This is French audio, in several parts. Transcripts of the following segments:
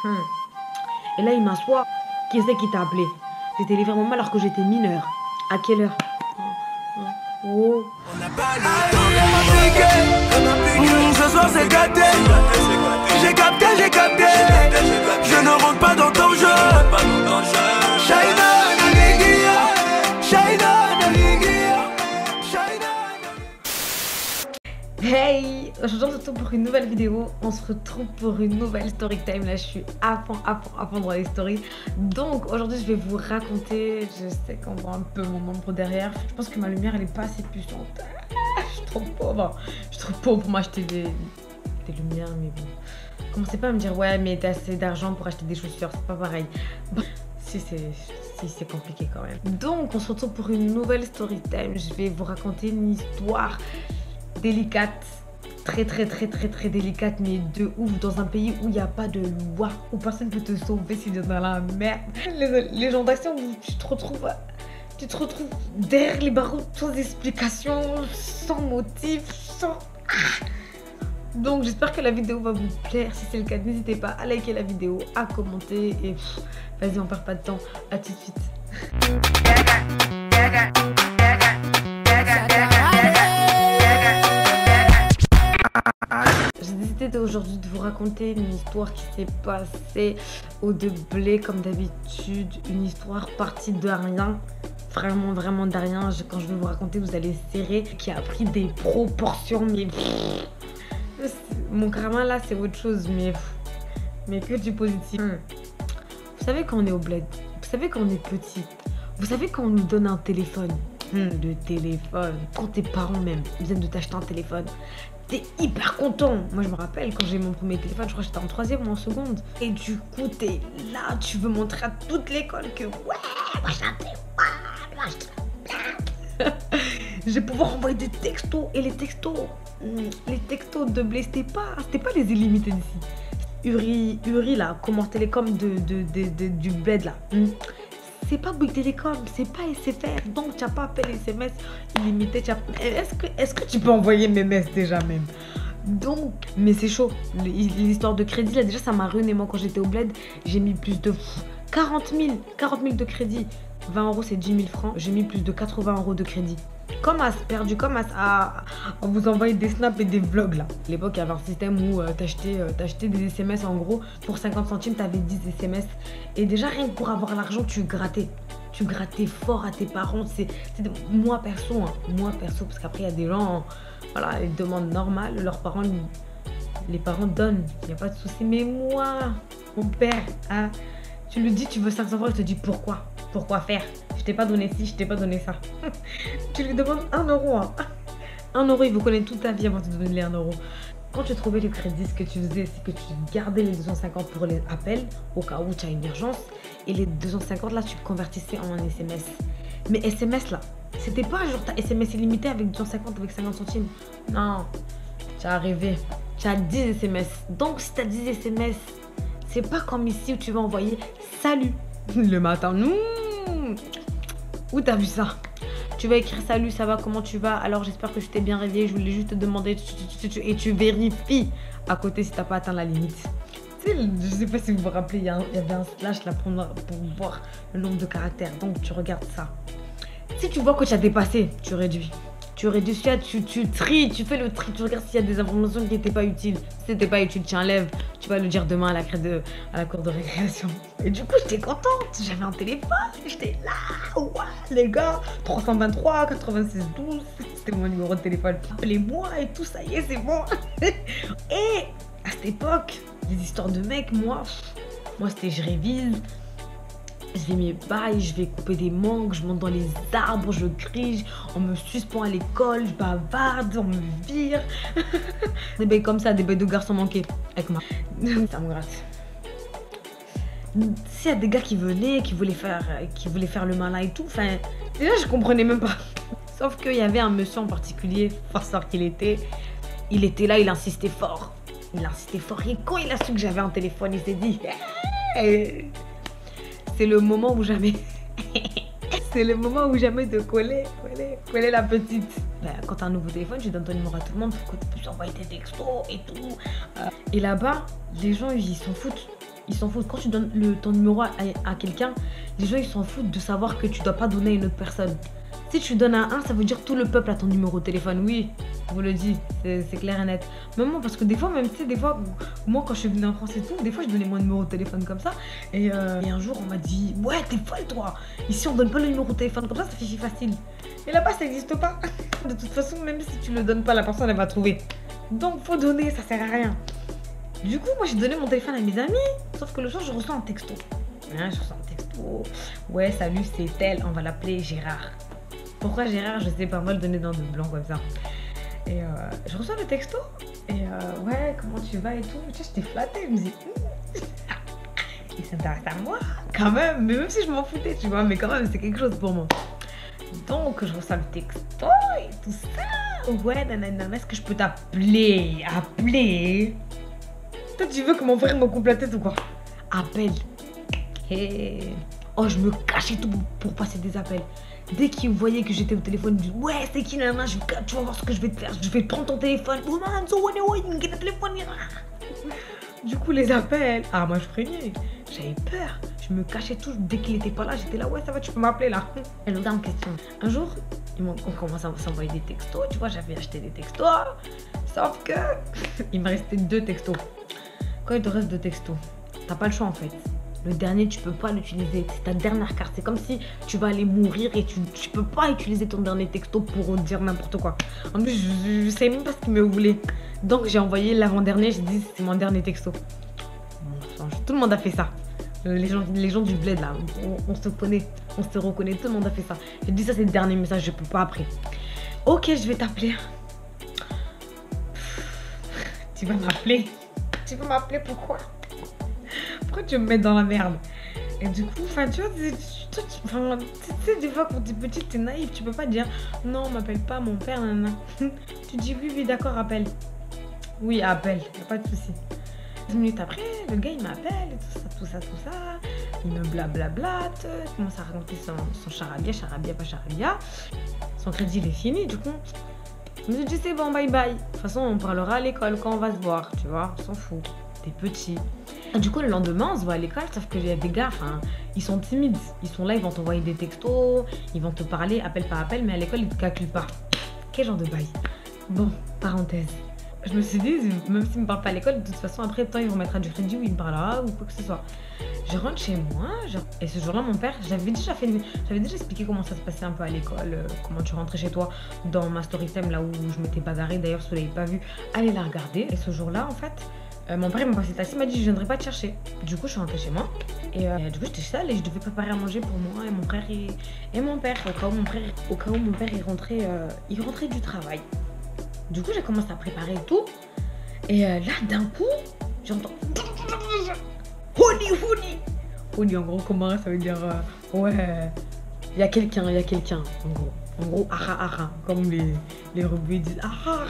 Et là, il m'assoit. Qui c'est qui t'a appelé? J'ai téléphoné à maman alors que j'étais mineure. À quelle heure? Oh. Ce soir c'est gâté. J'ai capté. Je ne rentre pas dans ton jeu. Hey, aujourd'hui on se retrouve pour une nouvelle vidéo. On se retrouve pour une nouvelle story time. Là je suis à fond dans les stories. Donc aujourd'hui je vais vous raconter. Je sais qu'on voit un peu mon ombre derrière. Je pense que ma lumière elle est pas assez puissante. Je suis trop pauvre. Je suis trop pauvre pour m'acheter des lumières. Mais bon, commencez pas à me dire ouais mais t'as assez d'argent pour acheter des chaussures. C'est pas pareil. Bon, si c'est compliqué quand même. Donc on se retrouve pour une nouvelle story time. Je vais vous raconter une histoire délicate, très délicate, mais de ouf, dans un pays où il n'y a pas de loi, où personne ne peut te sauver si tu es dans la merde. Les gens d'action où tu te retrouves derrière les barreaux sans explication, sans motif, sans... Donc j'espère que la vidéo va vous plaire. Si c'est le cas, n'hésitez pas à liker la vidéo, à commenter et vas-y, on perd pas de temps. À tout de suite. J'ai décidé aujourd'hui de vous raconter une histoire qui s'est passée au de blé comme d'habitude. Une histoire partie de rien, vraiment de rien. Quand je vais vous raconter, vous allez serrer, qui a pris des proportions. Mais mon karma là, c'est autre chose, mais que du positif. Vous savez quand on est au bled, vous savez quand on est petit, vous savez quand on nous donne un téléphone. Le téléphone, quand tes parents même viennent de t'acheter un téléphone, t'es hyper content. Moi je me rappelle quand j'ai eu mon premier téléphone, je crois que j'étais en 3e ou en seconde. Et du coup t'es là, tu veux montrer à toute l'école que ouais, moi j'ai un téléphone, je vais pouvoir envoyer des textos. Et les textos de blé, c'était pas les illimités d'ici. Uri là, Comore Télécom du bled là. C'est pas Bouygues Télécom, c'est pas SFR, donc tu n'as pas appelé SMS illimité. Est-ce que tu peux envoyer mes messages déjà même? Donc, mais c'est chaud. L'histoire de crédit, là déjà ça m'a ruiné. Moi quand j'étais au bled, j'ai mis plus de 40 000 de crédit. 20 euros c'est 10 000 francs, j'ai mis plus de 80 euros de crédit. Comme as, perdu comme as à vous envoyer des snaps et des vlogs là. À l'époque, il y avait un système où t'achetais des SMS en gros. Pour 50 centimes, t'avais 10 SMS. Et déjà, rien que pour avoir l'argent, tu grattais. Tu grattais fort à tes parents. Moi perso, parce qu'après, il y a des gens, voilà, ils demandent normal. Leurs parents, les parents donnent. Il n'y a pas de souci. Mais moi, mon père, hein, tu lui dis, tu veux 500 francs, il te dit pourquoi? Pourquoi faire? Je t'ai pas donné ci, je t'ai pas donné ça. Tu lui demandes 1 euro. Hein. 1 euro, il vous connaît toute ta vie avant de te donner les 1 euro. Quand tu trouvais le crédit, ce que tu faisais, c'est que tu gardais les 250 pour les appels, au cas où tu as une urgence. Et les 250 là, tu convertissais en un SMS. Mais SMS là, c'était pas genre ta SMS illimité avec 250 avec 50 centimes. Non, tu as rêvé. Tu as 10 SMS. Donc si tu as 10 SMS, c'est pas comme ici où tu vas envoyer salut le matin. Où t'as vu ça? Tu vas écrire salut, ça va, comment tu vas? Alors j'espère que je t'ai bien réveillé, je voulais juste te demander et tu vérifies à côté si t'as pas atteint la limite. Tu sais, je sais pas si vous vous rappelez, il y avait un slash là pour voir le nombre de caractères. Donc tu regardes ça. Si tu vois que tu as dépassé, tu réduis. Tu tries, tu fais le tri, tu regardes s'il y a des informations qui n'étaient pas utiles. Si c'était pas utile, tu enlèves, tu vas le dire demain à la cour de récréation. Et du coup, j'étais contente, j'avais un téléphone, j'étais là, ouais, les gars, 323 96 12, c'était mon numéro de téléphone. Appelez-moi et tout, ça y est, c'est bon. Et à cette époque, les histoires de mecs, moi c'était je révise. Je fais mes bails, je vais couper des mangues, je monte dans les arbres, je crie, on me suspend à l'école, je bavarde, on me vire. Des bails comme ça, des bails de garçons manqués avec moi. Ça me gratte. S'il y a des gars qui venaient, qui voulaient faire le malin et tout, enfin, déjà je comprenais même pas. Sauf qu'il y avait un monsieur en particulier, forceur qu'il était, il était là, il insistait fort. Et quand il a su que j'avais un téléphone, il s'est dit... C'est le moment ou jamais. C'est le moment ou jamais de coller la petite. Quand t'as un nouveau téléphone, tu donnes ton numéro à tout le monde pour que tu puisses envoyer tes textos et tout. Et là-bas, les gens, ils s'en foutent. ils s'en foutent. Quand tu donnes ton numéro à quelqu'un, les gens ils s'en foutent de savoir que tu dois pas donner à une autre personne. Si tu donnes à un, ça veut dire tout le peuple a ton numéro de téléphone. Oui, je vous le dis, c'est clair et net. Même moi, parce que des fois, même tu sais, des fois, moi quand je suis venue en France et tout, des fois je donnais mon numéro de téléphone comme ça. Et un jour, on m'a dit, ouais, t'es folle toi. Ici, on donne pas le numéro de téléphone comme ça fait facile. Et là-bas, ça n'existe pas. De toute façon, même si tu le donnes pas, la personne elle va trouver. Donc, faut donner, ça sert à rien. Du coup, moi j'ai donné mon téléphone à mes amis. Sauf que le soir, je reçois un texto. Hein, je reçois un texto. Ouais, salut, c'est tel, on va l'appeler Gérard. Pourquoi Gérard, je sais pas, on va le donner dans le blanc comme ça. Et je reçois le texto. Et ouais, comment tu vas et tout. Tu sais, j'étais flattée, je me dis. Il s'intéresse à moi, quand même. Mais même si je m'en foutais, tu vois, mais quand même, c'est quelque chose pour moi. Donc, je reçois le texto et tout ça. Ouais, nanana, est-ce que je peux t'appeler? Appeler? Toi, tu veux que mon frère me coupe la tête ou quoi? Appelle. Hey. Oh, je me cachais tout pour passer des appels. Dès qu'il voyait que j'étais au téléphone, il dit ouais, c'est qui nana, tu vas voir ce que je vais te faire. Je vais te prendre ton téléphone. Du coup, les appels. Ah, moi, je prévenais. J'avais peur. Je me cachais tout. Dès qu'il était pas là, j'étais là, ouais, ça va, tu peux m'appeler là. Et le gars en question. Un jour, on commence à s'envoyer des textos. Tu vois, j'avais acheté des textos. Sauf que il me restait 2 textos. Quand il te reste 2 textos, t'as pas le choix en fait. Le dernier, tu peux pas l'utiliser. C'est ta dernière carte. C'est comme si tu vas aller mourir et tu peux pas utiliser ton dernier texto pour dire n'importe quoi. En plus, je sais même pas ce qu'il me voulait. Donc, j'ai envoyé l'avant-dernier. J'ai dit, c'est mon dernier texto. Tout le monde a fait ça. Les gens du bled, là, on se connaît. On se reconnaît. Tout le monde a fait ça. J'ai dit, ça, c'est le dernier message. Je peux pas après. Ok, je vais t'appeler. Tu vas m'appeler. Tu vas m'appeler pourquoi? Pourquoi tu me mets dans la merde? Et du coup, enfin, tu vois, tu sais, des fois, quand t'es petite, t'es naïf, tu peux pas dire non, on m'appelle pas mon père, nanana. Tu dis oui, d'accord, appelle. Oui, appelle, y'a pas de souci. 10 minutes après, le gars il m'appelle, tout ça. Il me blablablate, il commence à raconter son charabia, pas charabia. Son crédit il est fini, du coup. Je me suis dit, c'est bon, bye bye. De toute façon, on parlera à l'école quand on va se voir, tu vois, on s'en fout. T'es petit. Et du coup, le lendemain, on se voit à l'école, sauf qu'il y a des gars, enfin, ils sont timides. Ils sont là, ils vont t'envoyer des textos, ils vont te parler, appel par appel, mais à l'école, ils te calculent pas. Quel genre de bail? Bon, parenthèse. Je me suis dit, même s'il me parle pas à l'école, de toute façon, après, le temps, il remettra du crédit ou il me parlera ou quoi que ce soit. Je rentre chez moi, et ce jour-là, mon père, j'avais déjà expliqué comment ça se passait un peu à l'école, comment tu rentrais chez toi dans ma story time, là où je m'étais bagarrée. D'ailleurs, si vous l'avez pas vu, allez la regarder. Et ce jour-là, en fait, mon père il m'a passé taxi, il m'a dit je viendrai pas te chercher. Du coup je suis rentrée chez moi et du coup j'étais seule et je devais préparer à manger pour moi et mon frère et mon père au cas où mon père il rentrait du travail. Du coup j'ai commencé à préparer et tout et là d'un coup j'entends Holy en gros comment ça veut dire ouais il y a quelqu'un en gros ara comme les rebeux disent ara.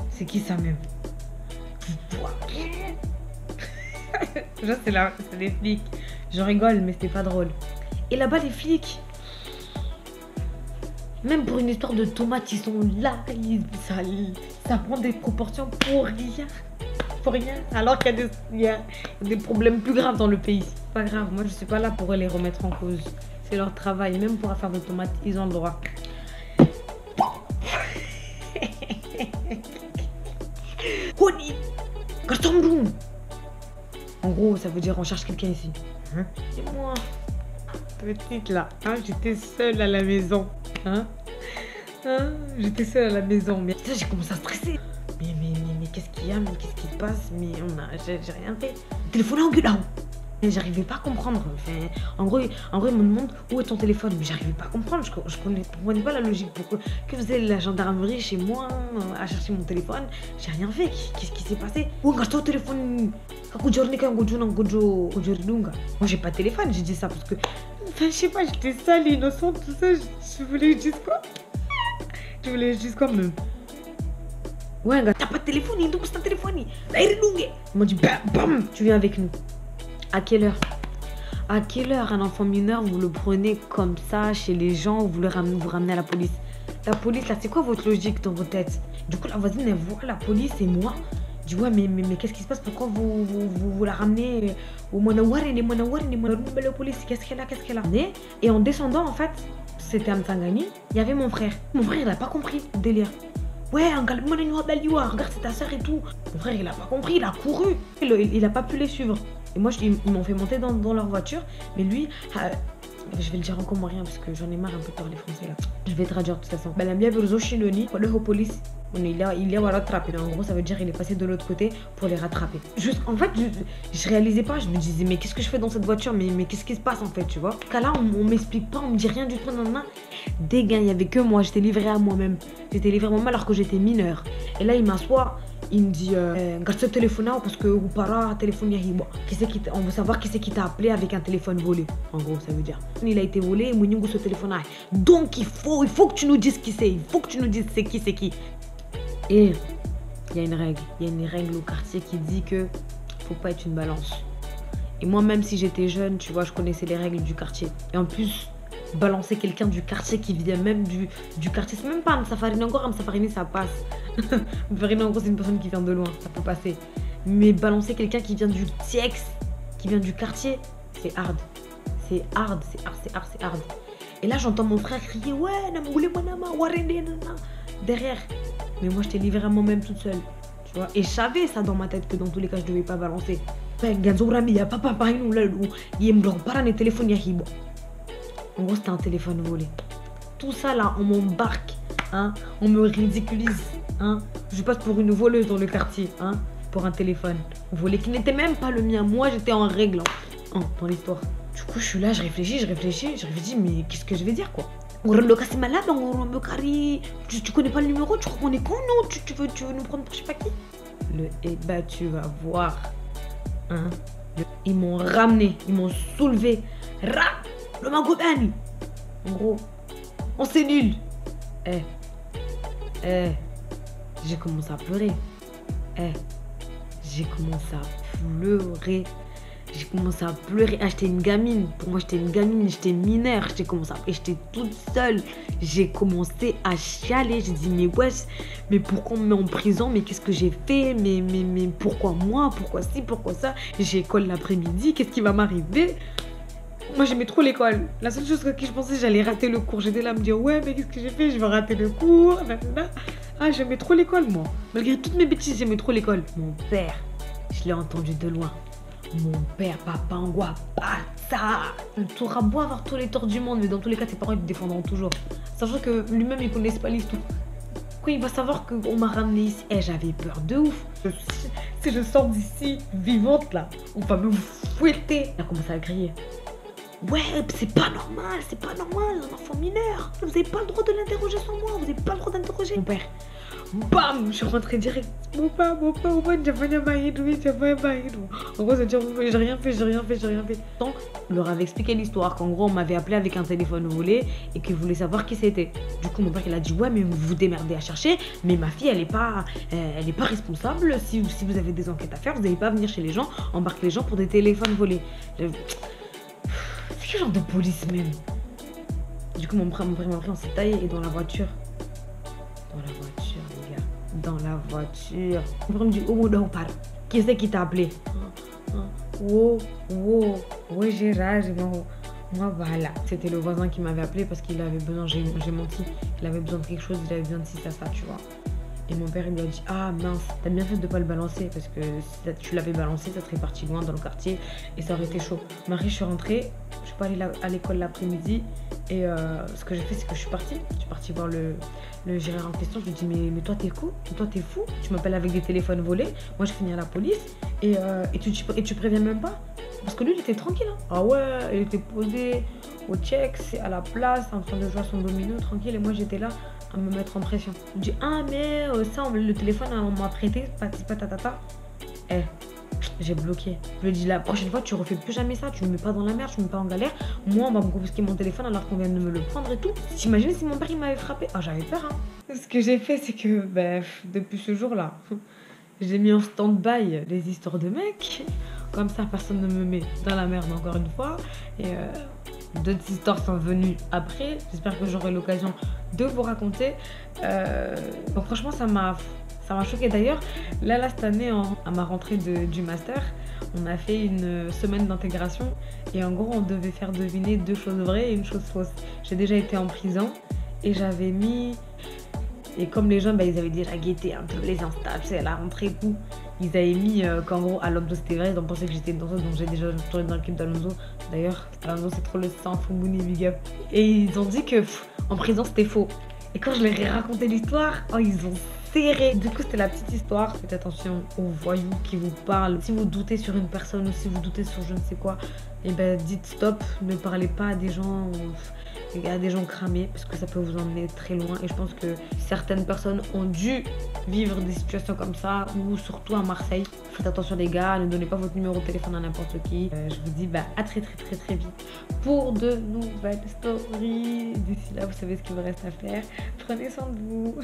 C'est qui ça même? Genre c'est les flics. Je rigole mais c'est pas drôle. Et là-bas les flics, même pour une histoire de tomates, ils sont là, ça prend des proportions pour rien. Pour rien. Alors qu'il y a des problèmes plus graves dans le pays. C'est pas grave, moi je suis pas là pour les remettre en cause. C'est leur travail, même pour affaire de tomates, ils ont le droit. Honey, en gros, ça veut dire on cherche quelqu'un ici. Hein? Et moi, petite là, hein, j'étais seule à la maison. J'étais seule à la maison. Mais j'ai commencé à stresser. Mais qu'est-ce qu'il y a? Mais qu'est-ce qui se passe? Mais j'ai rien fait. Téléphone là. J'arrivais pas à comprendre. Enfin, en gros, il me demande où est ton téléphone. Mais j'arrivais pas à comprendre. Je comprenais pas la logique. Pourquoi? Que faisait la gendarmerie chez moi à chercher mon téléphone? J'ai rien fait. Qu'est-ce qui s'est passé? Où est ton téléphone? Moi, j'ai pas de téléphone. J'ai dit ça parce que. Enfin, je sais pas, j'étais sale, innocente, tout ça. Je voulais juste quoi? Je voulais juste quoi même? Ouais, t'as pas de téléphone? Il c'est un téléphone. Ils m'ont dit, bam, tu viens avec nous. À quelle heure? À quelle heure un enfant mineur, vous le prenez comme ça chez les gens, vous ramenez à la police? La police, là, c'est quoi votre logique dans vos têtes? Du coup, la voisine, elle voit la police et moi. Je dis ouais mais qu'est-ce qui se passe? Pourquoi vous la ramenez au Monawarine, la police, qu'est-ce qu'elle a Et en descendant en fait, c'était à Mtangani, il y avait mon frère. Mon frère il a pas compris le délire. Ouais, regarde c'est ta soeur et tout. Mon frère il a pas compris, il a couru. Il a pas pu les suivre. Et moi ils m'ont fait monter dans leur voiture. Mais lui, je vais le dire en comorien parce que j'en ai marre un peu de parler français là. Je vais traduire de toute façon. Ben la mienne le police. Il y a rattrapé. En gros, ça veut dire qu'il est passé de l'autre côté pour les rattraper. Juste, en fait, je réalisais pas. Je me disais, mais qu'est-ce que je fais dans cette voiture? Mais qu'est-ce qui se passe en fait, tu vois? Car là, on m'explique pas, on me dit rien du tout. Dégain, il y avait que moi. J'étais livrée à moi-même. J'étais livrée à moi-même alors que j'étais mineure. Et là, il m'assoit. Il me dit, garde ce téléphone parce que vous parlez téléphone on veut savoir qui c'est qui t'a appelé avec un téléphone volé. En gros, ça veut dire. Il a été volé et ce téléphone. Donc, il faut que tu nous dises qui c'est. Il faut que tu nous dises c'est qui. Et il y a une règle au quartier qui dit que faut pas être une balance. Et moi, même si j'étais jeune, tu vois, je connaissais les règles du quartier. Et en plus, balancer quelqu'un du quartier qui vient même du quartier, c'est même pas un Safarini encore, un Safarini ça passe. Safarini en gros, c'est une personne qui vient de loin, ça peut passer. Mais balancer quelqu'un qui vient du TX, qui vient du quartier, c'est hard. C'est hard. Et là, j'entends mon frère crier, ouais, derrière. Mais moi, j'étais livrée à moi-même toute seule. Tu vois. Et je savais ça dans ma tête que dans tous les cas, je devais pas balancer. En gros, c'était un téléphone volé. Tout ça là, on m'embarque. Hein, on me ridiculise. Hein. Je passe pour une voleuse dans le quartier. Hein, pour un téléphone volé qui n'était même pas le mien. Moi, j'étais en règle dans l'histoire. Du coup, je suis là, je réfléchis, mais qu'est-ce que je vais dire quoi? C'est malade, tu connais pas le numéro, tu crois qu'on est con, non? Tu veux nous prendre pour je sais pas qui? Tu vas voir. Hein? Ils m'ont ramené, ils m'ont soulevé. Le magobani. En gros, on cellule. J'ai commencé à pleurer. J'ai commencé à pleurer. J'étais une gamine. Pour moi, j'étais une gamine. J'étais mineure. J'étais toute seule. J'ai commencé à chialer. J'ai dit, mais wesh, mais pourquoi on me met en prison? Mais qu'est-ce que j'ai fait? Mais pourquoi moi? Pourquoi ci? Pourquoi ça? J'ai école l'après-midi. Qu'est-ce qui va m'arriver? Moi, j'aimais trop l'école. La seule chose à qui je pensais, j'allais rater le cours. J'étais là à me dire, ouais, mais qu'est-ce que j'ai fait? Je vais rater le cours. J'aimais trop l'école, moi. Malgré toutes mes bêtises, j'aimais trop l'école. Mon père, je l'ai entendu de loin. Mon père, papa, Ngwa, pas ça. Tu auras beau avoir tous les torts du monde, mais dans tous les cas, tes parents ils te défendront toujours. Sachant que lui-même, il connaissait pas l'histoire. Quand il va savoir qu'on m'a ramené ici, j'avais peur de ouf. Si je sors d'ici vivante, là, on va me fouetter. Il a commencé à crier. Ouais, c'est pas normal, un enfant mineur. Vous avez pas le droit de l'interroger sans moi, vous avez pas le droit d'interroger mon père. Bam, je suis rentrée direct. Mon père, en gros, ça veut dire, j'ai rien fait. Donc, on leur avait expliqué l'histoire, qu'en gros, on m'avait appelé avec un téléphone volé et qu'ils voulaient savoir qui c'était. Du coup, mon père, il a dit, ouais, mais vous vous démerdez à chercher, mais ma fille, elle est pas responsable. Si vous avez des enquêtes à faire, vous n'allez pas venir chez les gens, embarquer les gens pour des téléphones volés. Quel genre de police même? Du coup, mon père m'a pris, on s'est taillé et dans la voiture, les gars. Dans la voiture. Mon père me dit, qui c'est qui t'a appelé? Ouais, Gérard, moi, voilà. C'était le voisin qui m'avait appelé parce qu'il avait besoin, j'ai menti, il avait besoin de quelque chose, il avait besoin de ci, ça, tu vois. Et mon père, il lui a dit, ah mince, t'as bien fait de pas le balancer parce que si tu l'avais balancé, ça serait parti loin dans le quartier et ça aurait été chaud. Marie, je suis rentrée, je suis pas allée à l'école l'après-midi et ce que j'ai fait, c'est que je suis partie voir le gérant en question. Je lui ai dit, mais toi, t'es fou? Tu m'appelles avec des téléphones volés, moi, je finis à la police et tu préviens même pas? Parce que lui, il était tranquille. Hein. Ah ouais, il était posé au check, à la place, en train de jouer à son domino, tranquille. Et moi, j'étais là à me mettre en pression. Je dis, ah mais ça, le téléphone, on m'a prêté, patatata. J'ai bloqué. Je lui ai dit, la prochaine fois, tu refais plus jamais ça. Tu me mets pas dans la merde, tu me mets pas en galère. Moi, on va me confisquer mon téléphone alors qu'on vient de me le prendre et tout. T'imagines si mon père, il m'avait frappé? Ah, j'avais peur, hein. Ce que j'ai fait, c'est que, depuis ce jour-là, j'ai mis en stand-by les histoires de mecs. Comme ça, personne ne me met dans la merde encore une fois. Et d'autres histoires sont venues après. J'espère que j'aurai l'occasion de vous raconter. Donc franchement, ça Ça m'a choqué d'ailleurs. Là, cette année, à ma rentrée du master, on a fait une semaine d'intégration et en gros, on devait faire deviner 2 choses vraies et une chose fausse. J'ai déjà été en prison et j'avais mis... Et comme les gens, bah, ils avaient déjà guetté un peu les Insta, tu sais, à la rentrée et tout, ils avaient mis qu'en gros, Alonso c'était vrai, ils ont pensé que j'étais une danseuse, donc j'ai déjà tourné dans le clip d'Alonso. D'ailleurs, Alonso c'est trop le sang, Fumuni, big up. Et ils ont dit que en prison c'était faux. Et quand je leur ai raconté l'histoire, oh, ils ont serré. Du coup, c'était la petite histoire. Faites attention aux voyous qui vous parlent. Si vous doutez sur une personne ou si vous doutez sur je ne sais quoi, et ben dites stop, ne parlez pas à des gens. À des gens cramés parce que ça peut vous emmener très loin et je pense que certaines personnes ont dû vivre des situations comme ça ou surtout à Marseille. Faites attention les gars, ne donnez pas votre numéro de téléphone à n'importe qui. Je vous dis à très vite pour de nouvelles stories. D'ici là vous savez ce qu'il vous reste à faire. Prenez soin de vous.